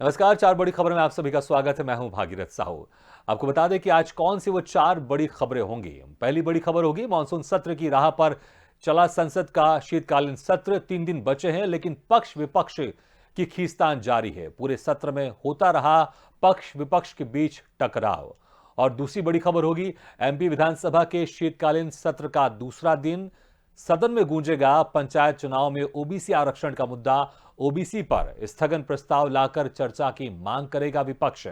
नमस्कार। चार बड़ी खबर में आप सभी का स्वागत है। मैं हूं भागीरथ साहू। आपको बता दें कि आज कौन सी वो चार बड़ी खबरें होंगी। पहली बड़ी खबर होगी मानसून सत्र की राह पर चला संसद का शीतकालीन सत्र। 3 दिन बचे हैं लेकिन पक्ष विपक्ष की खींचतान जारी है। पूरे सत्र में होता रहा पक्ष विपक्ष के बीच टकराव। और दूसरी बड़ी खबर होगी एमपी विधानसभा के शीतकालीन सत्र का दूसरा दिन। सदन में गूंजेगा पंचायत चुनाव में ओबीसी आरक्षण का मुद्दा। ओबीसी पर स्थगन प्रस्ताव लाकर चर्चा की मांग करेगा विपक्ष।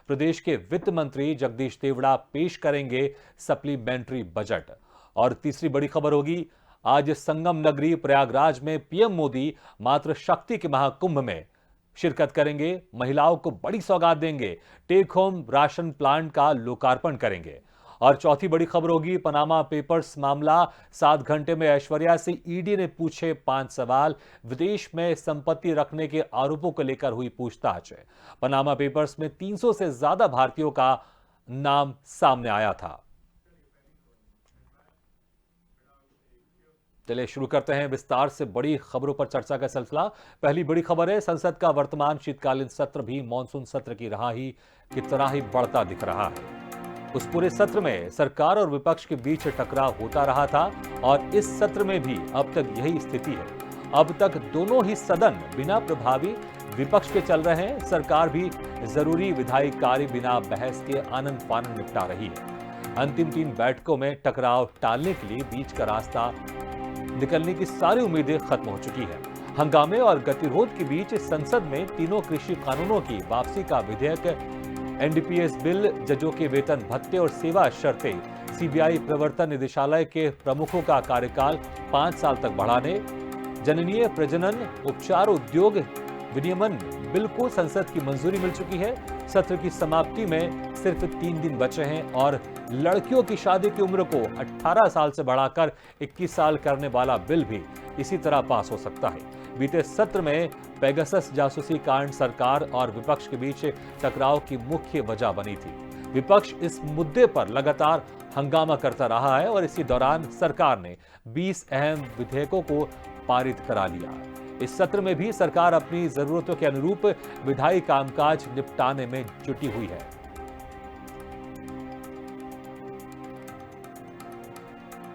प्रदेश के वित्त मंत्री जगदीश देवड़ा पेश करेंगे सप्लीमेंट्री बजट। और तीसरी बड़ी खबर होगी आज संगम नगरी प्रयागराज में पीएम मोदी मातृ शक्ति के महाकुंभ में शिरकत करेंगे। महिलाओं को बड़ी सौगात देंगे। टेक होम राशन प्लांट का लोकार्पण करेंगे। और चौथी बड़ी खबर होगी पनामा पेपर्स मामला। 7 घंटे में ऐश्वर्या से ईडी ने पूछे 5 सवाल। विदेश में संपत्ति रखने के आरोपों को लेकर हुई पूछताछ। पनामा पेपर्स में 300 से ज्यादा भारतीयों का नाम सामने आया था। चलिए शुरू करते हैं विस्तार से बड़ी खबरों पर चर्चा का सिलसिला। पहली बड़ी खबर है संसद का वर्तमान शीतकालीन सत्र भी मानसून सत्र की राह ही की तरह ही बढ़ता दिख रहा है। उस पूरे सत्र में सरकार और विपक्ष के बीच टकराव होता रहा था और इस सत्र में भी अब तक यही स्थिति है। अब तक दोनों ही सदन बिना प्रभावी विपक्ष के चल रहे हैं। सरकार भी जरूरी विधायी कार्य बिना बहस के आनंद फानंद निपटा रही है। अंतिम 3 बैठकों में टकराव टालने के लिए बीच का रास्ता निकलने की सारी उम्मीदें खत्म हो चुकी है। हंगामे और गतिरोध के बीच संसद में तीनों कृषि कानूनों की वापसी का विधेयक, एनडीपीएस बिल, जजों के वेतन भत्ते और सेवा शर्तें, सीबीआई प्रवर्तन निदेशालय के प्रमुखों का कार्यकाल 5 साल तक बढ़ाने, जननीय प्रजनन उपचार उद्योग विनियमन बिल को संसद की मंजूरी मिल चुकी है। सत्र की समाप्ति में सिर्फ 3 दिन बचे हैं और लड़कियों की शादी की उम्र को 18 साल से बढ़ाकर 21 साल करने वाला बिल भी इसी तरह पास हो सकता है। बीते सत्र में पेगासस जासूसी कांड सरकार और विपक्ष के बीच टकराव की मुख्य वजह बनी थी। विपक्ष इस मुद्दे पर लगातार हंगामा करता रहा है और इसी दौरान सरकार ने 20 अहम विधेयकों को पारित करा लिया। इस सत्र में भी सरकार अपनी जरूरतों के अनुरूप विधायी कामकाज निपटाने में जुटी हुई है।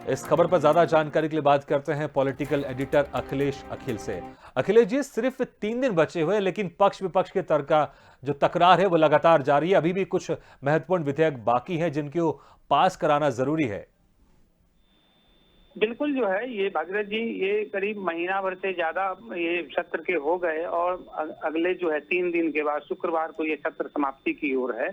इस खबर पर ज्यादा जानकारी के लिए बात करते हैं पॉलिटिकल एडिटर अखिलेश अखिल से। अखिलेश जी, सिर्फ 3 दिन बचे हुए लेकिन पक्ष विपक्ष के तर्क का जो तकरार है वो लगातार जारी है। अभी भी कुछ महत्वपूर्ण विधेयक बाकी हैं जिनको पास कराना जरूरी है। बिल्कुल जो है ये भागीरथ जी, ये करीब महीना भर से ज्यादा ये सत्र के हो गए और अगले जो है 3 दिन के बाद शुक्रवार को ये सत्र समाप्ति की ओर है।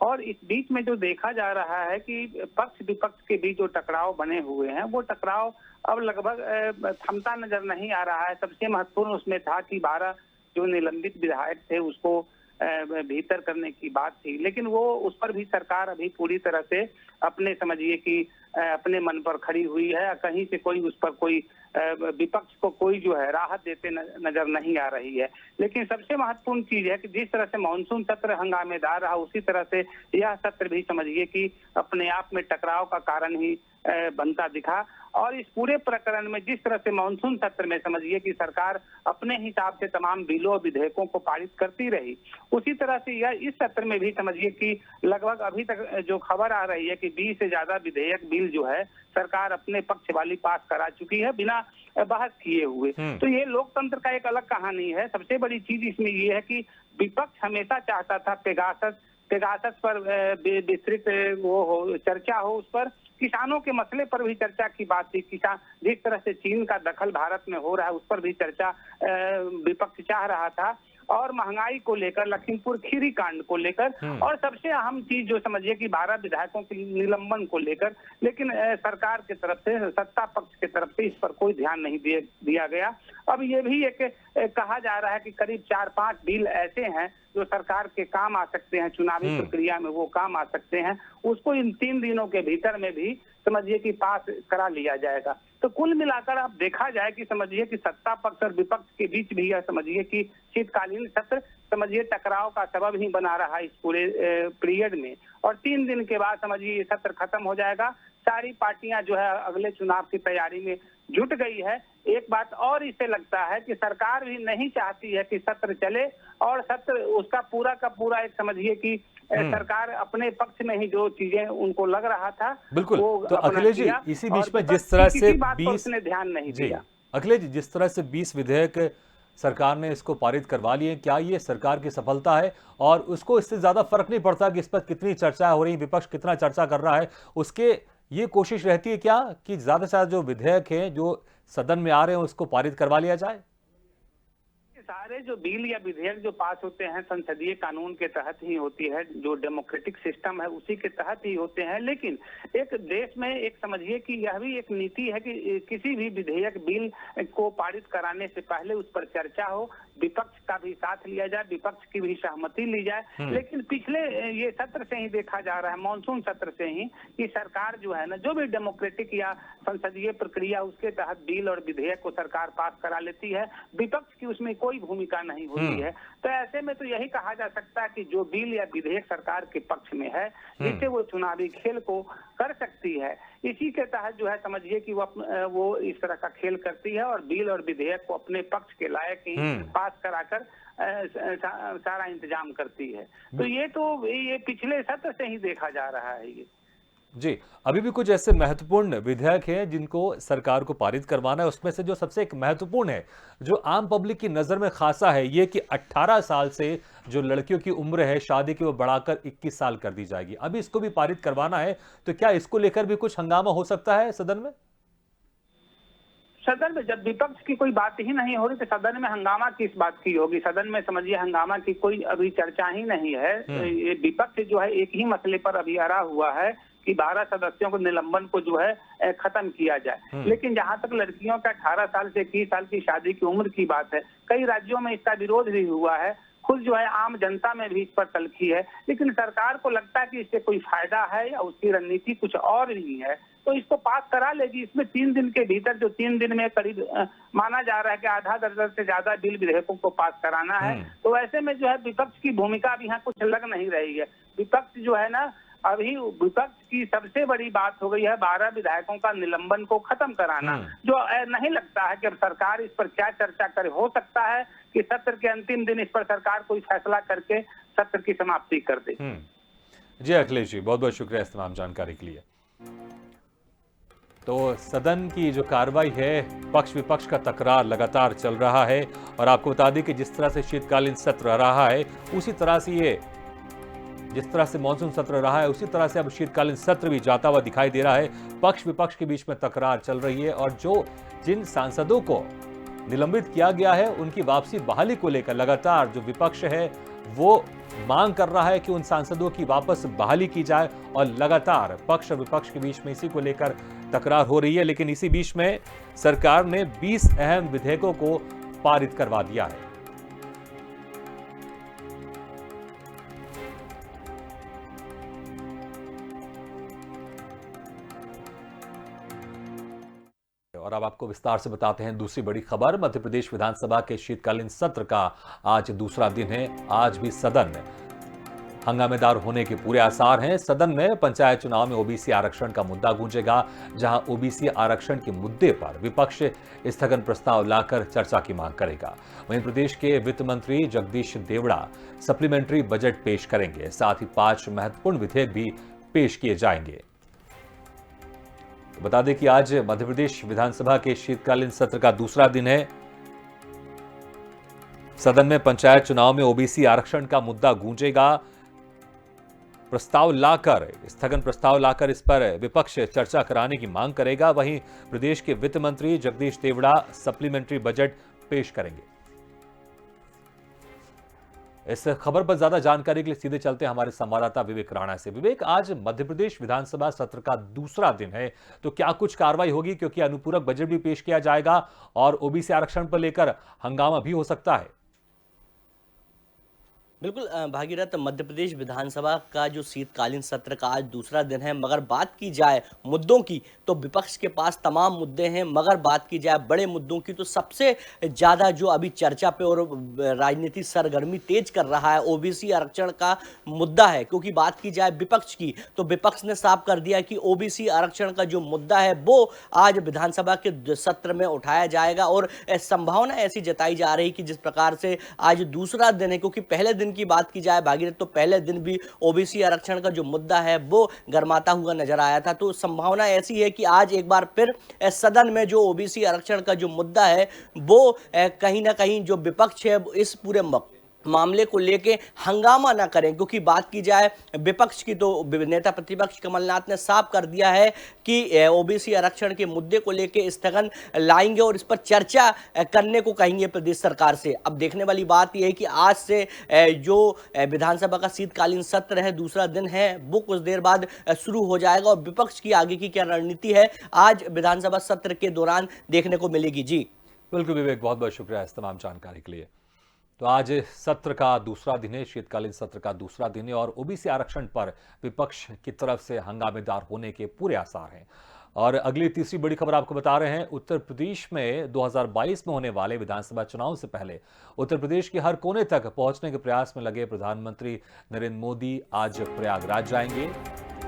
और इस बीच में जो देखा जा रहा है कि पक्ष विपक्ष के बीच जो टकराव बने हुए हैं वो टकराव अब लगभग थमता नजर नहीं आ रहा है। सबसे महत्वपूर्ण उसमें था कि 12 जो निलंबित विधायक थे उसको भीतर करने की बात थी, लेकिन वो उस पर भी सरकार अभी पूरी तरह से अपने समझिए कि अपने मन पर खड़ी हुई है। कहीं से कोई उस पर कोई विपक्ष को कोई जो है राहत देते नजर नहीं आ रही है। लेकिन सबसे महत्वपूर्ण चीज है कि जिस तरह से मानसून सत्र हंगामेदार रहा उसी तरह से यह सत्र भी समझिए कि अपने आप में टकराव का कारण ही बनता दिखा। और इस पूरे प्रकरण में जिस तरह से मानसून सत्र में समझिए कि सरकार अपने हिसाब से तमाम बिलों और विधेयकों को पारित करती रही, उसी तरह से यह इस सत्र में भी समझिए कि लगभग अभी तक जो खबर आ रही है कि 20 से ज्यादा विधेयक बिल जो है सरकार अपने पक्ष वाली पास करा चुकी है बिना बहस किए हुए। तो ये लोकतंत्र का एक अलग कहानी है। सबसे बड़ी चीज इसमें ये है कि विपक्ष हमेशा चाहता था पेगासस पर विस्तृत वो हो, चर्चा हो, उस पर किसानों के मसले पर भी चर्चा की बात थी। किसान जिस तरह से चीन का दखल भारत में हो रहा है उस पर भी चर्चा विपक्ष चाह रहा था, और महंगाई को लेकर, लखीमपुर खीरी कांड को लेकर, और सबसे अहम चीज जो समझिए कि 12 विधायकों के निलंबन को लेकर। लेकिन सरकार की तरफ से, सत्ता पक्ष की तरफ से इस पर कोई ध्यान नहीं दिया गया। अब ये भी एक कहा जा रहा है कि करीब 4-5 बिल ऐसे हैं जो सरकार के काम आ सकते हैं, चुनावी प्रक्रिया में वो काम आ सकते हैं, उसको इन 3 दिनों के भीतर में भी समझिए कि पास करा लिया जाएगा। तो कुल मिलाकर आप देखा जाए कि समझिए कि सत्ता पक्ष और विपक्ष के बीच भी यह समझिए कि शीतकालीन सत्र समझिए टकराव का सबब ही बना रहा इस पूरे पीरियड में। और 3 दिन के बाद समझिए ये सत्र खत्म हो जाएगा। सारी पार्टियां जो है अगले चुनाव की तैयारी में जुट गई है। एक बात और इसे लगता है कि सरकार भी नहीं चाहती है कि सत्र चले, और सत्र उसका पूरा का पूरा एक समझिए कि सरकार अपने पक्ष में ही जो चीजें उनको लग रहा था बिल्कुल। वो तो अपना अखिलेश जी, किया, इसी और बीच में विपक्ष जिस की तरह किसी से बात पर 20 उसने ध्यान नहीं जी दिया। अखिलेश जी, जिस तरह से 20 विधेयक सरकार ने इसको पारित करवा लिए, क्या ये सरकार की सफलता है? और उसको इससे ज्यादा फर्क नहीं पड़ता कि इस पर कितनी चर्चा हो रही, विपक्ष कितना चर्चा कर रहा है, उसके ये कोशिश रहती है क्या कि ज्यादा से ज्यादा जो विधेयक हैं जो सदन में आ रहे हैं उसको पारित करवा लिया जाए? सारे जो बिल या विधेयक जो पास होते हैं संसदीय कानून के तहत ही होती है, जो डेमोक्रेटिक सिस्टम है उसी के तहत ही होते हैं। लेकिन एक देश में एक समझिए कि यह भी एक नीति है कि किसी भी विधेयक बिल को पारित कराने से पहले उस पर चर्चा हो, विपक्ष का भी साथ लिया जाए, विपक्ष की भी सहमति ली जाए। लेकिन पिछले ये सत्र से ही देखा जा रहा है, मानसून सत्र से ही, कि सरकार जो है ना, जो भी डेमोक्रेटिक या संसदीय प्रक्रिया उसके तहत बिल और विधेयक को सरकार पास करा लेती है, विपक्ष की उसमें कोई भूमिका नहीं होती है। तो ऐसे में तो यही कहा जा सकता है कि जो बिल या विधेयक सरकार के पक्ष में है, जिससे वो चुनावी खेल को कर सकती है, इसी के तहत जो है समझिए कि वो इस तरह का खेल करती है और बिल और विधेयक को अपने पक्ष के लायक ही पास कराकर सारा इंतजाम करती है। तो ये पिछले सत्र से ही देखा जा रहा है। ये जी, अभी भी कुछ ऐसे महत्वपूर्ण विधेयक हैं जिनको सरकार को पारित करवाना है। उसमें से जो सबसे एक महत्वपूर्ण है, जो आम पब्लिक की नजर में खासा है, ये कि 18 साल से जो लड़कियों की उम्र है शादी की, वो बढ़ाकर 21 साल कर दी जाएगी। अभी इसको भी पारित करवाना है, तो क्या इसको लेकर भी कुछ हंगामा हो सकता है सदन में? सदन में जब विपक्ष की कोई बात ही नहीं हो रही तो सदन में हंगामा किस बात की होगी? सदन में समझिए हंगामा की कोई अभी चर्चा ही नहीं है। ये विपक्ष जो है एक ही मसले पर अभी अड़ा हुआ है कि 12 सदस्यों को निलंबन को जो है खत्म किया जाए। लेकिन जहां तक लड़कियों का 18 साल से 21 साल की शादी की उम्र की बात है, कई राज्यों में इसका विरोध भी हुआ है, खुद जो है आम जनता में भी इस पर तलखी है। लेकिन सरकार को लगता है कि इससे कोई फायदा है या उसकी रणनीति कुछ और ही है, तो इसको पास करा लेगी। इसमें 3 दिन के भीतर, जो 3 दिन में करीब माना जा रहा है कि आधा दर्जन से ज्यादा बिल विधेयकों को पास कराना है। तो ऐसे में जो है विपक्ष की भूमिका अभी यहाँ कुछ लग नहीं रही है। विपक्ष जो है ना, अभी विपक्ष की सबसे बड़ी बात हो गई है 12 विधायकों का निलंबन को खत्म कराना, जो नहीं लगता है कि अब सरकार इस पर क्या चर्चा करे। हो सकता है कि सत्र के अंतिम दिन इस पर सरकार कोई फैसला करके सत्र की समाप्ति कर दे। जी अखिलेश जी, बहुत बहुत शुक्रिया इस तमाम जानकारी के लिए। तो सदन की जो कार्रवाई है, पक्ष विपक्ष का तकरार लगातार चल रहा है, और आपको बता दें कि जिस तरह से शीतकालीन सत्र रहा है, उसी तरह से ये जिस तरह से मॉनसून सत्र रहा है, उसी तरह से अब शीतकालीन सत्र भी जाता हुआ दिखाई दे रहा है। पक्ष विपक्ष के बीच में तकरार चल रही है, और जिन सांसदों को निलंबित किया गया है उनकी वापसी बहाली को लेकर लगातार जो विपक्ष है वो मांग कर रहा है कि उन सांसदों की वापस बहाली की जाए, और लगातार पक्ष और विपक्ष के बीच में इसी को लेकर तकरार हो रही है। लेकिन इसी बीच में सरकार ने 20 अहम विधेयकों को पारित करवा दिया है। और अब आपको विस्तार से बताते हैं दूसरी बड़ी खबर। मध्य प्रदेश विधानसभा के शीतकालीन सत्र का आज दूसरा दिन है। आज भी सदन हंगामेदार होने के पूरे आसार हैं। सदन में पंचायत चुनाव में ओबीसी आरक्षण का मुद्दा गूंजेगा, जहां ओबीसी आरक्षण के मुद्दे पर विपक्ष स्थगन प्रस्ताव लाकर चर्चा की मांग करेगा। वहीं प्रदेश के वित्त मंत्री जगदीश देवड़ा सप्लीमेंट्री बजट पेश करेंगे। साथ ही 5 महत्वपूर्ण विधेयक भी पेश किए जाएंगे। बता दें कि आज मध्य प्रदेश विधानसभा के शीतकालीन सत्र का दूसरा दिन है। सदन में पंचायत चुनाव में ओबीसी आरक्षण का मुद्दा गूंजेगा। स्थगन प्रस्ताव लाकर इस पर विपक्ष चर्चा कराने की मांग करेगा। वहीं प्रदेश के वित्त मंत्री जगदीश देवड़ा सप्लीमेंट्री बजट पेश करेंगे। इस खबर पर ज्यादा जानकारी के लिए सीधे चलते हैं हमारे संवाददाता विवेक राणा से। विवेक, आज मध्य प्रदेश विधानसभा सत्र का दूसरा दिन है, तो क्या कुछ कार्रवाई होगी? क्योंकि अनुपूरक बजट भी पेश किया जाएगा और ओबीसी आरक्षण पर लेकर हंगामा भी हो सकता है। बिल्कुल भागीरथ, मध्य प्रदेश विधानसभा का जो शीतकालीन सत्र का आज दूसरा दिन है, मगर बात की जाए मुद्दों की तो विपक्ष के पास तमाम मुद्दे हैं, मगर बात की जाए बड़े मुद्दों की तो सबसे ज़्यादा जो अभी चर्चा पे और राजनीति सरगर्मी तेज कर रहा है ओबीसी आरक्षण का मुद्दा है। क्योंकि बात की जाए विपक्ष की तो विपक्ष ने साफ कर दिया कि ओबीसी आरक्षण का जो मुद्दा है वो आज विधानसभा के सत्र में उठाया जाएगा। और संभावना ऐसी जताई जा रही कि जिस प्रकार से आज दूसरा दिन है, क्योंकि पहले दिन की बात की जाए भागीरथ तो पहले दिन भी ओबीसी आरक्षण का जो मुद्दा है वो गर्माता हुआ नजर आया था। तो संभावना ऐसी है कि आज एक बार फिर सदन में जो ओबीसी आरक्षण का जो मुद्दा है वो कहीं ना कहीं जो विपक्ष है इस पूरे मामले को लेके हंगामा ना करें। क्योंकि बात की जाए विपक्ष की तो नेता प्रतिपक्ष कमलनाथ ने साफ कर दिया है कि ओबीसी आरक्षण के मुद्दे को लेके स्थगन लाएंगे और इस पर चर्चा करने को कहेंगे प्रदेश सरकार से। अब देखने वाली बात यह है कि आज से जो विधानसभा का शीतकालीन सत्र है, दूसरा दिन है, वो कुछ देर बाद शुरू हो जाएगा और विपक्ष की आगे की क्या रणनीति है आज विधानसभा सत्र के दौरान देखने को मिलेगी। जी बिल्कुल विवेक, बहुत बहुत शुक्रिया इस तमाम जानकारी के लिए। तो आज सत्र का दूसरा दिन है, शीतकालीन सत्र का दूसरा दिन है और ओबीसी आरक्षण पर विपक्ष की तरफ से हंगामेदार होने के पूरे आसार हैं। और अगली तीसरी बड़ी खबर आपको बता रहे हैं, उत्तर प्रदेश में 2022 में होने वाले विधानसभा चुनाव से पहले उत्तर प्रदेश के हर कोने तक पहुंचने के प्रयास में लगे प्रधानमंत्री नरेंद्र मोदी आज प्रयागराज जाएंगे।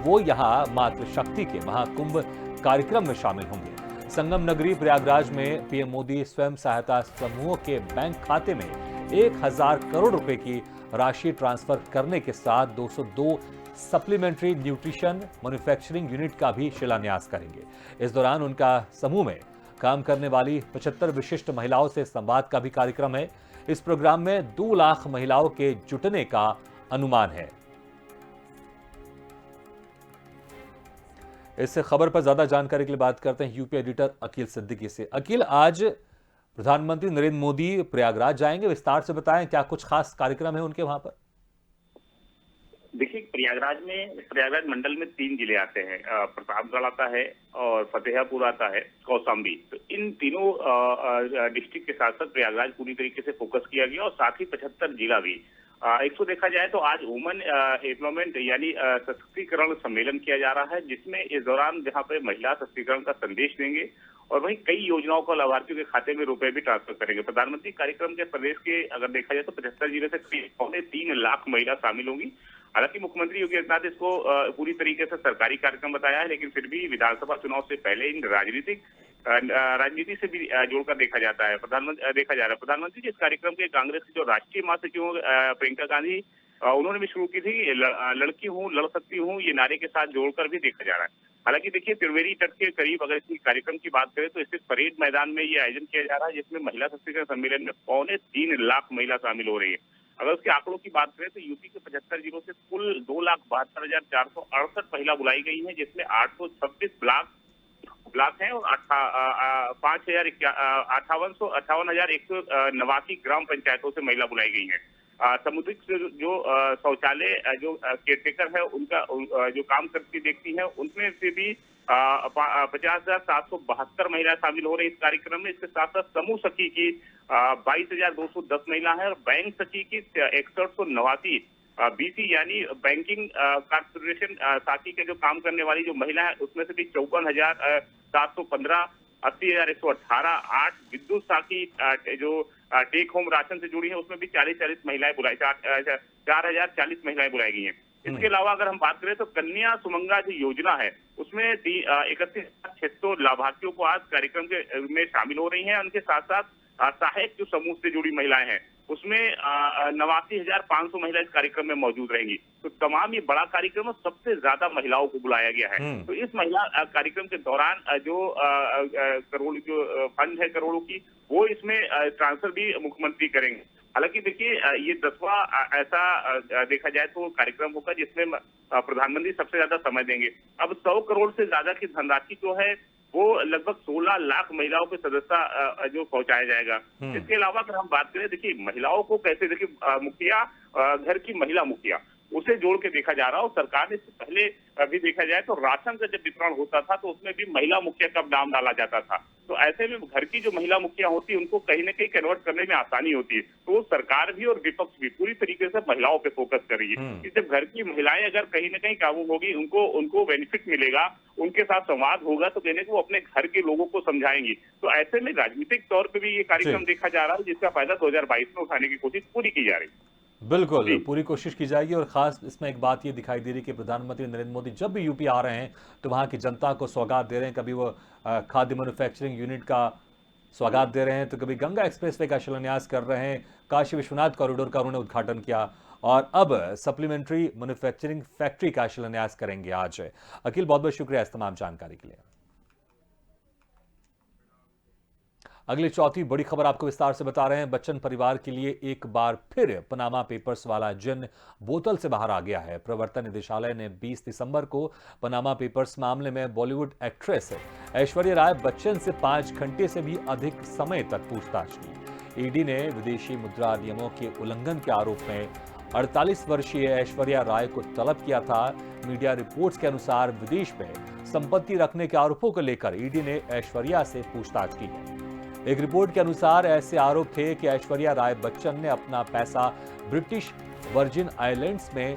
वो यहां मातृशक्ति के महाकुंभ कार्यक्रम में शामिल होंगे। संगम नगरी प्रयागराज में पीएम मोदी स्वयं सहायता समूहों के बैंक खाते में 1000 करोड़ रुपए की राशि ट्रांसफर करने के साथ 202 सप्लीमेंट्री न्यूट्रिशन मैन्युफैक्चरिंग यूनिट का भी शिलान्यास करेंगे। इस दौरान उनका समूह में काम करने वाली 75 विशिष्ट महिलाओं से संवाद का भी कार्यक्रम है। इस प्रोग्राम में 2 लाख महिलाओं के जुटने का अनुमान है। इस खबर पर ज्यादा जानकारी के लिए बात करते हैं यूपी एडिटर अकील सिद्दीकी से। अकील, आज प्रधानमंत्री नरेंद्र मोदी प्रयागराज जाएंगे, विस्तार से बताएं क्या कुछ खास कार्यक्रम है उनके वहां पर? देखिए, प्रयागराज मंडल में 3 जिले आते हैं, प्रतापगढ़ आता है और फतेहपुर आता है, कौशाम्बी। तो इन तीनों डिस्ट्रिक्ट के साथ साथ प्रयागराज पूरी तरीके से फोकस किया गया और साथ ही 75 जिला भी। एक तो देखा जाए तो आज वुमेन एम्प्लॉयमेंट यानी सशक्तिकरण सम्मेलन किया जा रहा है, जिसमें इस दौरान जहां पे महिला सशक्तिकरण का संदेश देंगे और वहीं कई योजनाओं को लाभार्थियों के खाते में रुपए भी ट्रांसफर करेंगे। प्रधानमंत्री कार्यक्रम के प्रदेश के अगर देखा जाए तो 75 जिले से 3.25 लाख महिला शामिल होंगी। हालांकि मुख्यमंत्री योगी आदित्यनाथ इसको पूरी तरीके से सरकारी कार्यक्रम बताया है, लेकिन फिर भी विधानसभा चुनाव से पहले इन राजनीति से भी जोड़कर देखा जा रहा है। प्रधानमंत्री जी इस कार्यक्रम के कांग्रेस की जो राष्ट्रीय महासचिव प्रियंका गांधी, उन्होंने भी शुरू की थी लड़की हूँ लड़ सकती हूँ, ये नारे के साथ जोड़कर भी देखा जा रहा है। हालांकि देखिए, त्रिवेणी तट के करीब अगर इस कार्यक्रम की बात करें तो स्थित परेड मैदान में ये आयोजन किया जा रहा है, जिसमें महिला सशक्तिकरण सम्मेलन में 2.25 लाख महिला शामिल हो रही है। अगर उसके आंकड़ों की बात करें तो यूपी के 75 जिलों से कुल 2,72,468 महिला बुलाई गई हैं, जिसमें 826 ब्लॉक हैं और 58,189 ग्राम पंचायतों से महिला बुलाई गई हैं। समुद्रिक जो शौचालय जो केयरटेकर है उनका जो काम करती देखती है, उनमें से भी 50,772 महिला शामिल हो रही इस कार्यक्रम में। इसके साथ साथ समूह सखी की 22,210 महिला है और बैंक सखी की 6189 बीसी यानी बैंकिंग कॉर्पोरेशन साथी के जो काम करने वाली जो महिला है उसमें से भी 54,715, 80,118, 8 विद्युत साथी जो टेक होम राशन से जुड़ी है उसमें भी 40 महिलाएं बुलाई 4,040 महिलाएं बुलाई गई हैं। इसके अलावा अगर हम बात करें तो कन्या सुमंगा जो योजना है उसमें 31,600 लाभार्थियों को आज कार्यक्रम के में शामिल हो रही हैं। उनके साथ साथ सहायक जो समूह से जुड़ी महिलाएं हैं उसमें 89,500 महिला इस कार्यक्रम में मौजूद रहेंगी। तो तमाम ये बड़ा कार्यक्रम है, सबसे ज्यादा महिलाओं को बुलाया गया है। तो इस महिला कार्यक्रम के दौरान जो करोड़ जो फंड है करोड़ों की, वो इसमें ट्रांसफर भी मुख्यमंत्री करेंगे। हालांकि देखिए, ये 10वां ऐसा देखा जाए तो कार्यक्रम होगा जिसमें प्रधानमंत्री सबसे ज्यादा समय देंगे। अब 100 करोड़ से ज्यादा की धनराशि जो है वो लगभग 16 लाख महिलाओं के सदस्य जो पहुंचाया जाएगा। इसके अलावा अगर हम बात करें, देखिए महिलाओं को कैसे, देखिए मुखिया घर की महिला मुखिया, उसे जोड़ के देखा जा रहा है। और सरकार ने इससे पहले भी देखा जाए तो राशन का जब वितरण होता था तो उसमें भी महिला मुखिया का नाम डाला जाता था। तो ऐसे में घर की जो महिला मुखिया होती है उनको कहीं ना कहीं कन्वर्ट करने में आसानी होती है। तो सरकार भी और विपक्ष भी पूरी तरीके से महिलाओं पे फोकस कर रही है कि जब घर की महिलाएं अगर कहीं ना कहीं काबू होगी, उनको बेनिफिट मिलेगा, उनके साथ संवाद होगा तो कहने को वो अपने घर के लोगों को समझाएंगी। तो ऐसे में राजनीतिक तौर पर भी ये कार्यक्रम देखा जा रहा है जिसका फायदा 2022 में उठाने की कोशिश पूरी की जा रही है। बिल्कुल पूरी कोशिश की जाएगी। और खास इसमें एक बात ये दिखाई दे रही है कि प्रधानमंत्री नरेंद्र मोदी जब भी यूपी आ रहे हैं तो वहां की जनता को सौगात दे रहे हैं। कभी वो खाद्य मैन्युफैक्चरिंग यूनिट का सौगात दे रहे हैं, तो कभी गंगा एक्सप्रेसवे का शिलान्यास कर रहे हैं, काशी विश्वनाथ कॉरिडोर का उन्होंने उद्घाटन किया और अब सप्लीमेंट्री मैन्युफैक्चरिंग फैक्ट्री का शिलान्यास करेंगे आज। अखिल, बहुत बहुत शुक्रिया इस तमाम जानकारी के लिए। अगली चौथी बड़ी खबर आपको विस्तार से बता रहे हैं। बच्चन परिवार के लिए एक बार फिर पनामा पेपर्स वाला जिन बोतल से बाहर आ गया है। प्रवर्तन निदेशालय ने 20 दिसंबर को पनामा पेपर्स मामले में बॉलीवुड एक्ट्रेस ऐश्वर्या राय बच्चन से 5 घंटे से भी अधिक समय तक पूछताछ की। ईडी ने विदेशी मुद्रा नियमों के उल्लंघन के आरोप में 48 वर्षीय ऐश्वर्या राय को तलब किया था। मीडिया रिपोर्ट्स के अनुसार विदेश में संपत्ति रखने के आरोपों को लेकर ईडी ने ऐश्वर्या से पूछताछ की है। एक रिपोर्ट के अनुसार ऐसे आरोप थे कि ऐश्वर्या राय बच्चन ने अपना पैसा ब्रिटिश वर्जिन आइलैंड्स में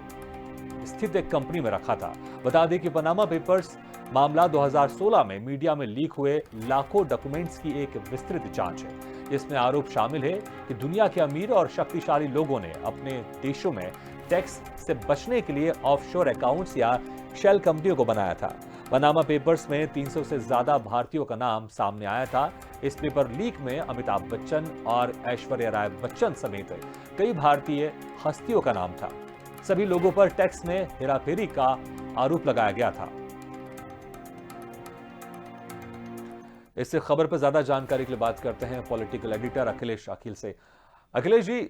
स्थित एक कंपनी में रखा था। बता दें कि पनामा पेपर्स मामला 2016 में मीडिया में लीक हुए लाखों डॉक्यूमेंट्स की एक विस्तृत जांच है। इसमें आरोप शामिल है कि दुनिया के अमीर और शक्तिशाली लोगों ने अपने देशों में टैक्स से बचने के लिए ऑफशोर अकाउंट्स या शेल कंपनियों को बनाया था। पनामा पेपर्स में 300 से ज्यादा भारतीयों का नाम सामने आया था। इस पेपर लीक में अमिताभ बच्चन और ऐश्वर्या राय बच्चन समेत कई भारतीय हस्तियों का नाम था। सभी लोगों पर टैक्स में हेराफेरी का आरोप लगाया गया था। इस खबर पर ज्यादा जानकारी के लिए बात करते हैं पॉलिटिकल एडिटर अखिलेश अखिल से। अखिलेश जी,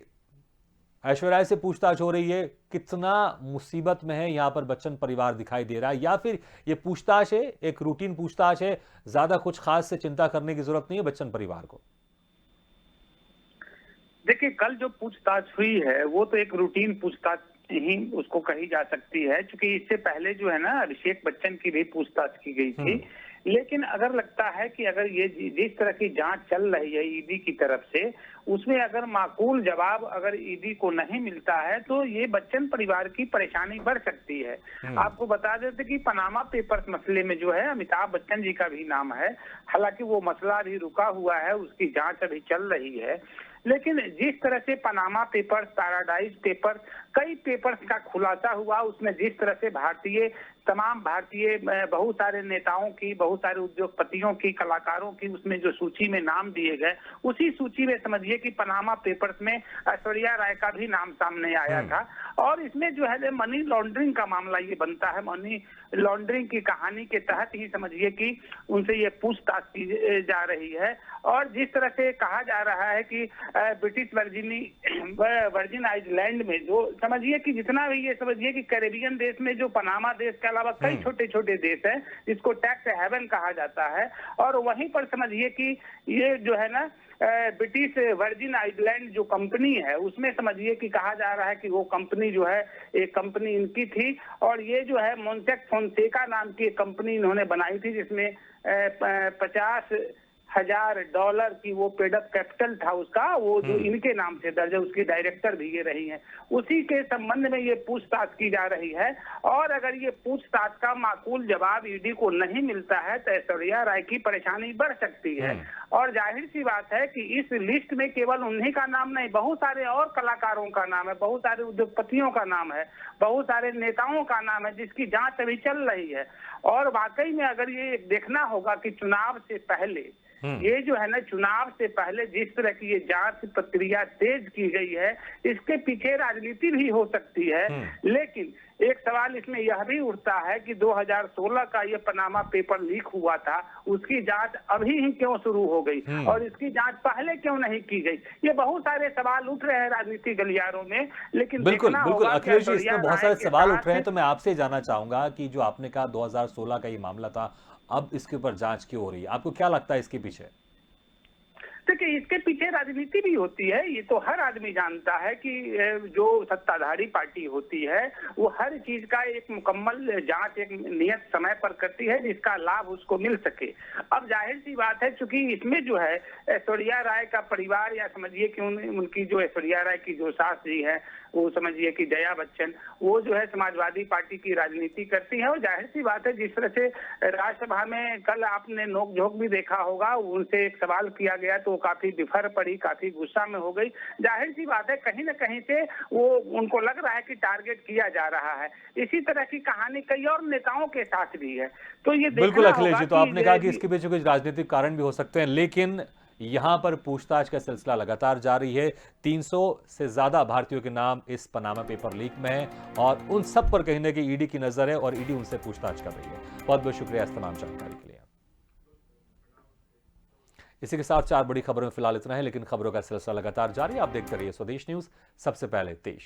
ऐश्वर्या से पूछताछ हो रही है, कितना मुसीबत में है यहाँ पर बच्चन परिवार दिखाई दे रहा है, या फिर ये पूछताछ है एक रूटीन पूछताछ है, ज्यादा कुछ खास से चिंता करने की जरूरत नहीं है बच्चन परिवार को? देखिए, कल जो पूछताछ हुई है वो तो एक रूटीन पूछताछ ही उसको कही जा सकती है, क्योंकि इससे पहले जो है ना अभिषेक बच्चन की भी पूछताछ की गई थी। लेकिन अगर लगता है कि अगर ये जिस तरह की जांच चल रही है ईडी की तरफ से, उसमें अगर माकूल जवाब अगर ईडी को नहीं मिलता है तो ये बच्चन परिवार की परेशानी बढ़ सकती है। आपको बता देते कि पनामा पेपर्स मसले में जो है अमिताभ बच्चन जी का भी नाम है। हालांकि वो मसला अभी रुका हुआ है, उसकी जांच अभी चल रही है। लेकिन जिस तरह से पनामा पेपर्स, पैराडाइज पेपर, कई पेपर्स का खुलासा हुआ, उसमें जिस तरह से तमाम भारतीय बहुत सारे नेताओं की, बहुत सारे उद्योगपतियों की, कलाकारों की उसमें जो सूची में नाम दिए गए, उसी सूची में समझिए कि पनामा पेपर्स में ऐश्वर्या राय का भी नाम सामने आया था। और इसमें जो है मनी लॉन्ड्रिंग का मामला ये बनता है। मनी लॉन्ड्रिंग की कहानी के तहत ही समझिए कि उनसे ये पूछताछ की जा रही है। और जिस तरह से कहा जा रहा है कि ब्रिटिश वर्जिन आइलैंड में जो समझिए कि जितना भी ये समझिए कि कैरेबियन देश में जो पनामा देश के अलावा कई छोटे छोटे देश हैं जिसको टैक्स हेवन कहा जाता है, और वहीं पर समझिए कि ये जो है ना ब्रिटिश वर्जिन आइलैंड जो कंपनी है उसमें समझिए कि कहा जा रहा है कि वो कंपनी जो है एक कंपनी इनकी थी, और ये जो है मोन्टेक फोन्सेका नाम की एक कंपनी इन्होंने बनाई थी जिसमें $50,000 की वो पेडअप कैपिटल था उसका, वो जो इनके नाम से दर्ज है, उसकी डायरेक्टर भी ये रही हैं। उसी के संबंध में ये पूछताछ की जा रही है। और अगर ये पूछताछ का माकूल जवाब ईडी को नहीं मिलता है तो ऐश्वर्या राय की परेशानी बढ़ सकती है। और जाहिर सी बात है कि इस लिस्ट में केवल उन्हीं का नाम नहीं, बहुत सारे और कलाकारों का नाम है, बहुत सारे उद्योगपतियों का नाम है, बहुत सारे नेताओं का नाम है जिसकी जांच अभी चल रही है। और वाकई में अगर ये देखना होगा कि चुनाव से पहले ये जो है ना, चुनाव से पहले जिस तरह की ये जांच प्रक्रिया तेज की गई है, इसके पीछे राजनीति भी हो सकती है। लेकिन एक सवाल इसमें यह भी उठता है कि 2016 का ये पनामा पेपर लीक हुआ था, उसकी जांच अभी ही क्यों शुरू हो गई और इसकी जांच पहले क्यों नहीं की गई? ये बहुत सारे सवाल उठ रहे हैं राजनीतिक गलियारों में। लेकिन बिल्कुल बिल्कुल अखिलेश जी, इसमें बहुत सारे सवाल उठ रहे हैं, तो मैं आपसे जानना चाहूंगा कि जो आपने कहा 2016 का ये मामला था, अब इसके ऊपर जांच क्यों हो रही है? आपको क्या लगता है इसके पीछे? देखिए इसके पीछे राजनीति भी होती है, ये तो हर आदमी जानता है कि जो सत्ताधारी पार्टी होती है वो हर चीज का एक मुकम्मल जांच एक नियत समय पर करती है जिसका लाभ उसको मिल सके। अब जाहिर सी बात है, चूंकि इसमें जो है ऐश्वर्या राय का परिवार, या समझिए कि उनकी जो ऐश्वर्या राय की जो सास जी है, वो समझिए कि जया बच्चन, वो जो है समाजवादी पार्टी की राजनीति करती है। और जाहिर सी बात है, जिस तरह से राज्यसभा में कल आपने नोकझोंक भी देखा होगा, उनसे एक सवाल किया गया तो काफी बिफर पड़ी, काफी गुस्सा में हो गई। जाहिर सी बात है, कहीं न कहीं से वो उनको लग रहा है कि टारगेट किया जा रहा है। इसी तरह की कहानी कई और नेताओं के साथ भी है। तो ये बिल्कुल देखना अखिलेश होगा जी, तो आपने कहा कि इसके पीछे कुछ राजनीतिक कारण भी हो सकते हैं, लेकिन यहां पर पूछताछ का सिलसिला लगातार जारी है। 300 से ज्यादा भारतीयों के नाम इस पनामा पेपर लीक में है और उन सब पर कहीं ना कहीं ईडी की नजर है और ईडी उनसे पूछताछ कर रही है। बहुत बहुत शुक्रिया इस तमाम जानकारी के लिए। इसी के साथ 4 बड़ी खबरों में फिलहाल इतना है, लेकिन खबरों का सिलसिला लगातार जारी। आप देखते रहिए स्वदेश न्यूज, सबसे पहले देश।